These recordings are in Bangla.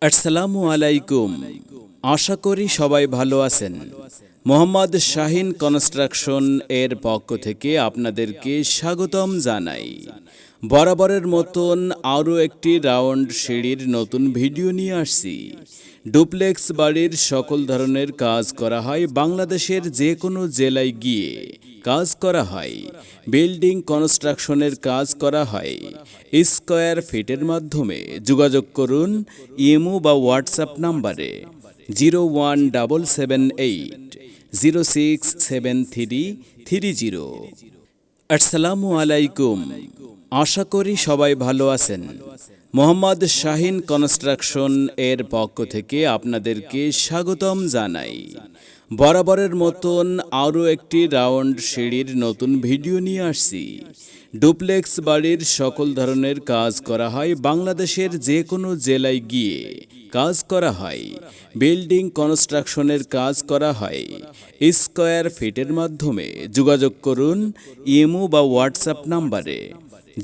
আসসালামু আলাইকুম। আশা করি সবাই ভালো আছেন। মোহাম্মদ শাহিন কনস্ট্রাকশন এর পক্ষ থেকে আপনাদেরকে স্বাগতম জানাই। বরাবরের মতন আরও একটি রাউন্ড সিঁড়ির নতুন ভিডিও নিয়ে আসছি। ডুপ্লেক্স বাড়ির সকল ধরনের কাজ করা হয়, বাংলাদেশের যে কোনো জেলায় গিয়ে কাজ করা হয়। বিল্ডিং কনস্ট্রাকশনের কাজ করা হয়। স্কয়ার ফিটের মাধ্যমে যোগাযোগ করুন ইমো বা হোয়াটসঅ্যাপ নাম্বারে 01778067330। আসসালামু আলাইকুম। আশা করি সবাই ভালো আছেন। মোহাম্মদ শাহিন কনস্ট্রাকশন এর পক্ষ থেকে আপনাদেরকে স্বাগতম জানাই। বরাবরের মতন আরও একটি রাউন্ড সিঁড়ির নতুন ভিডিও নিয়ে আসছি। ডুপ্লেক্স বাড়ির সকল ধরনের কাজ করা হয়, বাংলাদেশের যে কোনো জেলায় গিয়ে কাজ করা হয়। বিল্ডিং কনস্ট্রাকশনের কাজ করা হয়। স্কয়ার ফিটের মাধ্যমে যোগাযোগ করুন ইমো বা হোয়াটসঅ্যাপ নাম্বারে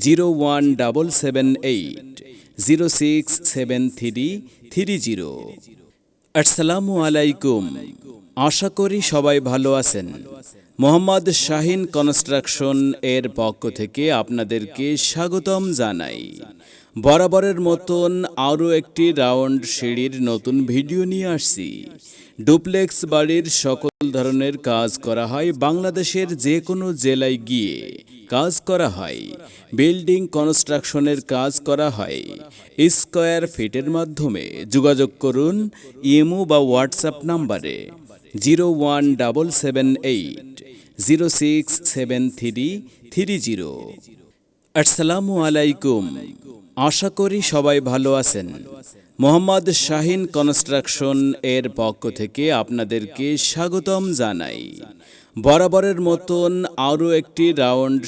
01778067330। আসসালামু আলাইকুম। আশা করি সবাই ভালো আছেন। মোহাম্মদ শাহিন কনস্ট্রাকশন এর পক্ষ থেকে আপনাদেরকে স্বাগতম জানাই। বরাবরের মতন আরও একটি রাউন্ড সিঁড়ির নতুন ভিডিও নিয়ে আসছি। ডুপ্লেক্স বাড়ির সকল ধরনের কাজ করা হয়, বাংলাদেশের যে কোনো জেলায় গিয়ে কাজ করা হয়। বিল্ডিং কনস্ট্রাকশনের কাজ করা হয়। স্কয়ার ফিটের মাধ্যমে যোগাযোগ করুন ইমো বা হোয়াটসঅ্যাপ নাম্বারে 01778067330। আসসালামু আলাইকুম। আশা করি সবাই ভালো আছেন। মোহাম্মদ শাহিন কনস্ট্রাকশন এর পক্ষ থেকে আপনাদেরকে স্বাগতম জানাই। বরাবরের মতন আরও একটি রাউন্ড